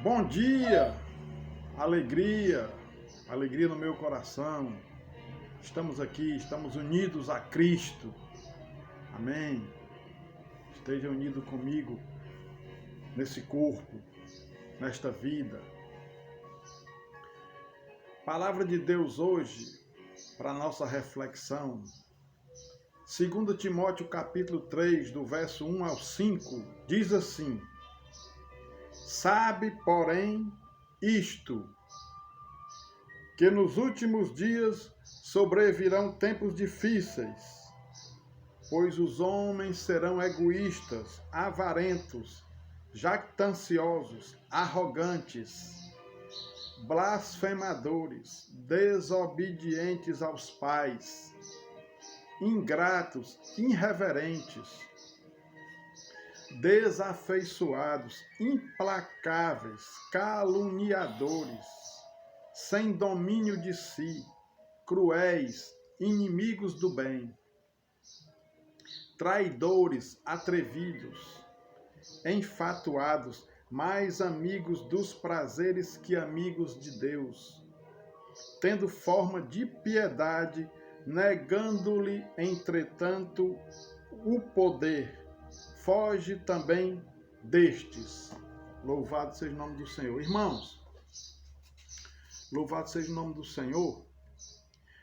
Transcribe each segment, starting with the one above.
Bom dia, alegria, alegria no meu coração. Estamos aqui, estamos unidos a Cristo. Amém. Esteja unido comigo nesse corpo, nesta vida. Palavra de Deus hoje, para nossa reflexão. 2 Timóteo capítulo 3, do verso 1 ao 5, diz assim: Sabe, porém, isto, que nos últimos dias sobrevirão tempos difíceis, pois os homens serão egoístas, avarentos, jactanciosos, arrogantes, blasfemadores, desobedientes aos pais, ingratos, irreverentes, desafeiçoados, implacáveis, caluniadores, sem domínio de si, cruéis, inimigos do bem, traidores, atrevidos, enfatuados, mais amigos dos prazeres que amigos de Deus, tendo forma de piedade, negando-lhe, entretanto, o poder. Foge também destes. Louvado seja o nome do Senhor. Irmãos, louvado seja o nome do Senhor.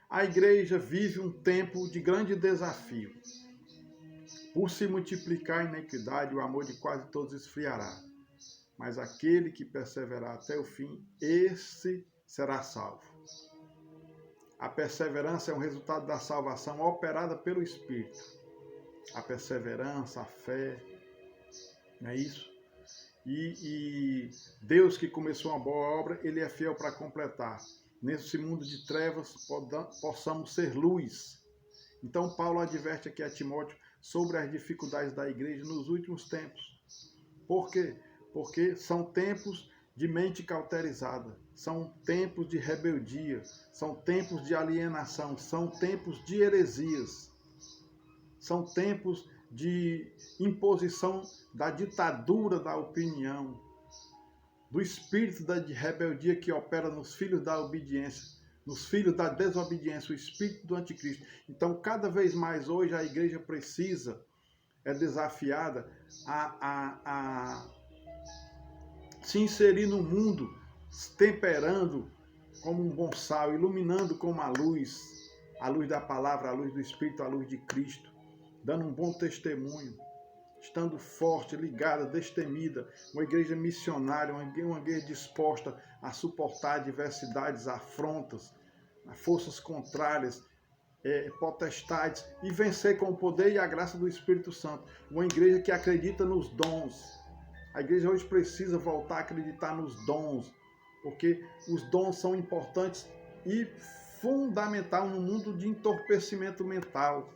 A igreja vive um tempo de grande desafio. Por se multiplicar a iniquidade, o amor de quase todos esfriará. Mas aquele que perseverar até o fim, esse será salvo. A perseverança é um resultado da salvação operada pelo Espírito. A perseverança, a fé, não é isso? E Deus que começou uma boa obra, Ele é fiel para completar. Nesse mundo de trevas, possamos ser luz. Então Paulo adverte aqui a Timóteo sobre as dificuldades da igreja nos últimos tempos. Por quê? Porque são tempos de mente cauterizada, são tempos de rebeldia, são tempos de alienação, são tempos de heresias. São tempos de imposição da ditadura da opinião, do espírito de rebeldia que opera nos filhos da obediência, nos filhos da desobediência, o espírito do anticristo. Então, cada vez mais hoje a igreja precisa, é desafiada a se inserir no mundo, temperando como um bom sal, iluminando como a luz da palavra, a luz do Espírito, a luz de Cristo, dando um bom testemunho, estando forte, ligada, destemida, uma igreja missionária, uma igreja disposta a suportar adversidades, afrontas, forças contrárias, potestades, e vencer com o poder e a graça do Espírito Santo. Uma igreja que acredita nos dons. A igreja hoje precisa voltar a acreditar nos dons, porque os dons são importantes e fundamental no mundo de entorpecimento mental,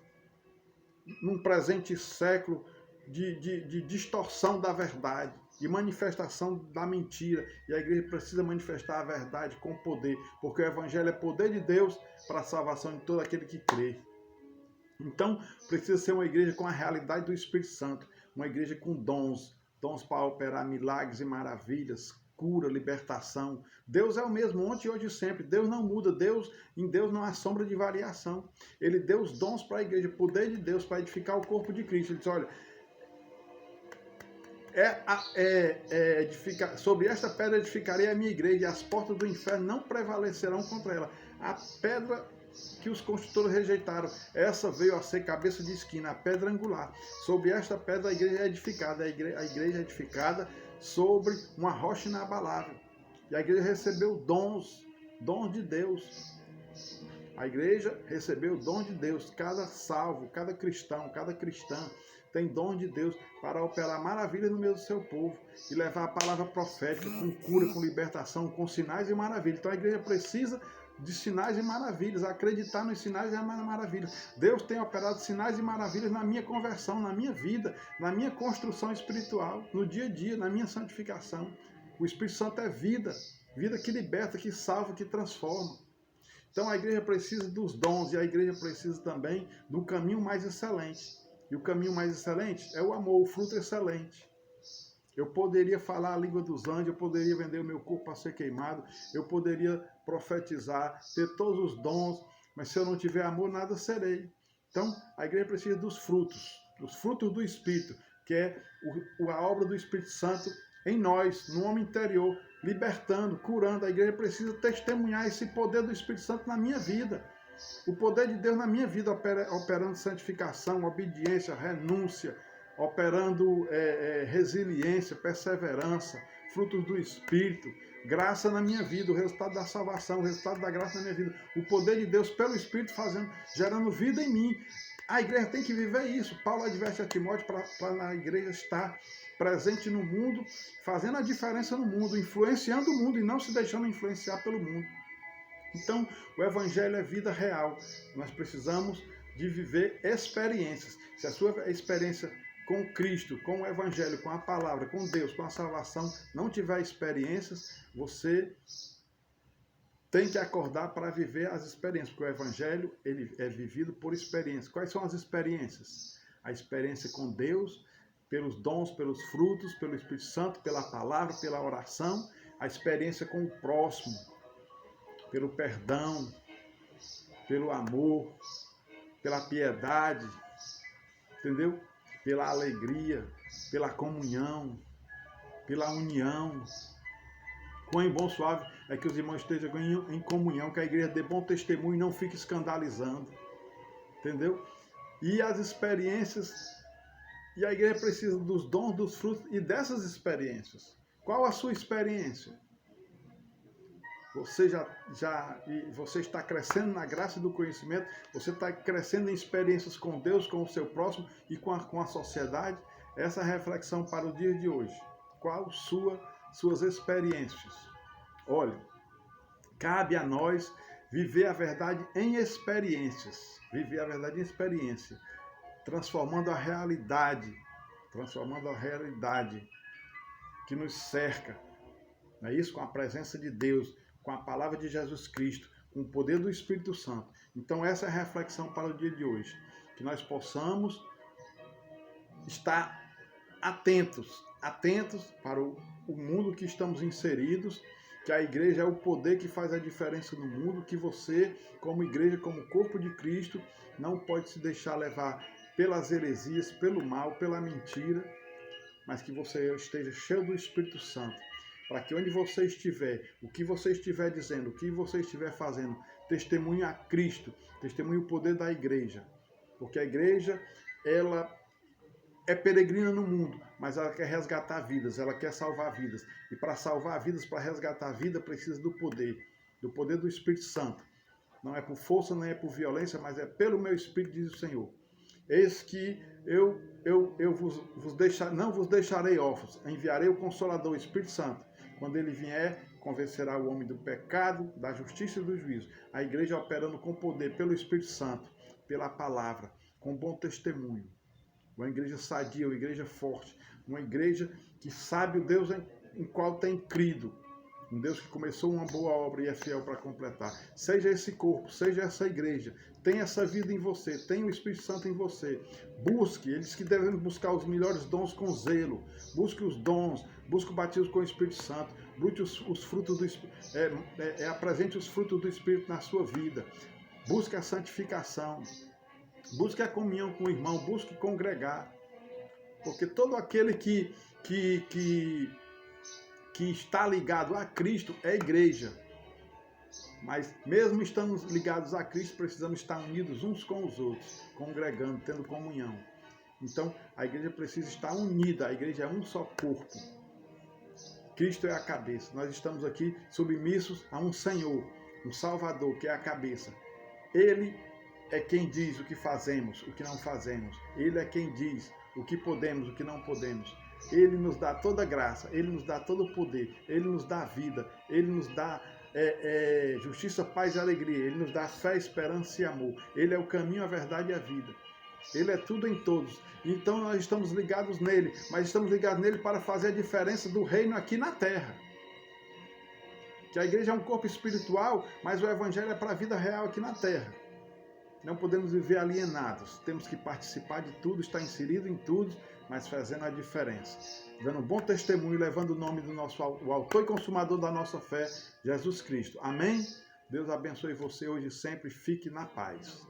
num presente século de distorção da verdade, de manifestação da mentira. E a igreja precisa manifestar a verdade com poder, porque o evangelho é poder de Deus para a salvação de todo aquele que crê. Então, precisa ser uma igreja com a realidade do Espírito Santo, uma igreja com dons para operar milagres e maravilhas, cura, libertação. Deus é o mesmo ontem, hoje e sempre. Deus não muda. Em Deus não há sombra de variação. Ele deu os dons para a igreja, poder de Deus para edificar o corpo de Cristo. Ele disse, olha, sobre esta pedra edificarei a minha igreja, e as portas do inferno não prevalecerão contra ela. A pedra que os construtores rejeitaram, essa veio a ser cabeça de esquina, a pedra angular. Sobre esta pedra a igreja é edificada, a igreja é edificada sobre uma rocha inabalável. E a igreja recebeu dons de Deus. A igreja recebeu o dom de Deus. Cada salvo, cada cristão, cada cristã tem dom de Deus para operar maravilhas no meio do seu povo e levar a palavra profética com cura, com libertação, com sinais e maravilhas. Então a igreja precisa de sinais e maravilhas, acreditar nos sinais e maravilhas. Deus tem operado sinais e maravilhas na minha conversão, na minha vida, na minha construção espiritual, no dia a dia, na minha santificação. O Espírito Santo é vida, vida que liberta, que salva, que transforma. Então a igreja precisa dos dons e a igreja precisa também do caminho mais excelente. E o caminho mais excelente é o amor, o fruto excelente. Eu poderia falar a língua dos anjos, eu poderia vender o meu corpo para ser queimado, eu poderia profetizar, ter todos os dons, mas se eu não tiver amor, nada serei. Então, a igreja precisa dos frutos do Espírito, que é a obra do Espírito Santo em nós, no homem interior, libertando, curando. A igreja precisa testemunhar esse poder do Espírito Santo na minha vida. O poder de Deus na minha vida, operando santificação, obediência, renúncia, operando resiliência, perseverança, frutos do Espírito, graça na minha vida, o resultado da salvação, o resultado da graça na minha vida, o poder de Deus pelo Espírito gerando vida em mim. A igreja tem que viver isso. Paulo adverte a Timóteo para a igreja estar presente no mundo, fazendo a diferença no mundo, influenciando o mundo e não se deixando influenciar pelo mundo. Então, o Evangelho é vida real. Nós precisamos de viver experiências. Se a sua experiência com Cristo, com o Evangelho, com a palavra, com Deus, com a salvação, não tiver experiências, você tem que acordar para viver as experiências, porque o Evangelho ele é vivido por experiências. Quais são as experiências? A experiência com Deus, pelos dons, pelos frutos, pelo Espírito Santo, pela palavra, pela oração, a experiência com o próximo, pelo perdão, pelo amor, pela piedade, entendeu? Pela alegria, pela comunhão, pela união. Quão bom suave é que os irmãos estejam em comunhão, que a igreja dê bom testemunho e não fique escandalizando, entendeu? E as experiências, e a igreja precisa dos dons, dos frutos e dessas experiências. Qual a sua experiência? Você está crescendo na graça do conhecimento, você está crescendo em experiências com Deus, com o seu próximo e com a sociedade. Essa é a reflexão para o dia de hoje. Qual suas experiências? Olha, cabe a nós viver a verdade em experiências. Viver a verdade em experiência. Transformando a realidade que nos cerca. Não é isso? Com a presença de Deus, com a palavra de Jesus Cristo, com o poder do Espírito Santo. Então essa é a reflexão para o dia de hoje. Que nós possamos estar atentos para o mundo que estamos inseridos, que a igreja é o poder que faz a diferença no mundo, que você, como igreja, como corpo de Cristo, não pode se deixar levar pelas heresias, pelo mal, pela mentira, mas que você esteja cheio do Espírito Santo, para que onde você estiver, o que você estiver dizendo, o que você estiver fazendo, testemunhe a Cristo, testemunhe o poder da igreja, porque a igreja, ela é peregrina no mundo, mas ela quer resgatar vidas, ela quer salvar vidas. E para salvar vidas, para resgatar a vida, precisa do poder do Espírito Santo. Não é por força, nem é por violência, mas é pelo meu Espírito, diz o Senhor. Eis que eu não vos deixarei órfãos, enviarei o Consolador, o Espírito Santo. Quando ele vier, convencerá o homem do pecado, da justiça e do juízo. A igreja operando com poder pelo Espírito Santo, pela palavra, com bom testemunho. Uma igreja sadia, uma igreja forte, uma igreja que sabe o Deus em qual tem crido. Um Deus que começou uma boa obra e é fiel para completar. Seja esse corpo, seja essa igreja. Tenha essa vida em você, tenha o Espírito Santo em você. Busque, eles que devem buscar os melhores dons com zelo. Busque os dons, busque o batismo com o Espírito Santo. Busque os frutos do Espírito, apresente os frutos do Espírito na sua vida. Busque a santificação. Busque a comunhão com o irmão, busque congregar. Porque todo aquele que está ligado a Cristo é igreja. Mas mesmo estando ligados a Cristo, precisamos estar unidos uns com os outros, congregando, tendo comunhão. Então, a igreja precisa estar unida, a igreja é um só corpo. Cristo é a cabeça. Nós estamos aqui submissos a um Senhor, um Salvador, que é a cabeça. Ele é quem diz o que fazemos, o que não fazemos. Ele é quem diz o que podemos, o que não podemos. Ele nos dá toda a graça, Ele nos dá todo o poder, Ele nos dá vida, Ele nos dá justiça, paz e alegria. Ele nos dá fé, esperança e amor. Ele é o caminho, a verdade e a vida. Ele é tudo em todos. Então nós estamos ligados nele, mas estamos ligados nele para fazer a diferença do reino aqui na terra. Que a igreja é um corpo espiritual, mas o evangelho é para a vida real aqui na terra. Não podemos viver alienados. Temos que participar de tudo, estar inserido em tudo, mas fazendo a diferença, dando um bom testemunho, levando o nome do nosso o autor e consumador da nossa fé, Jesus Cristo. Amém? Deus abençoe você hoje e sempre. Fique na paz.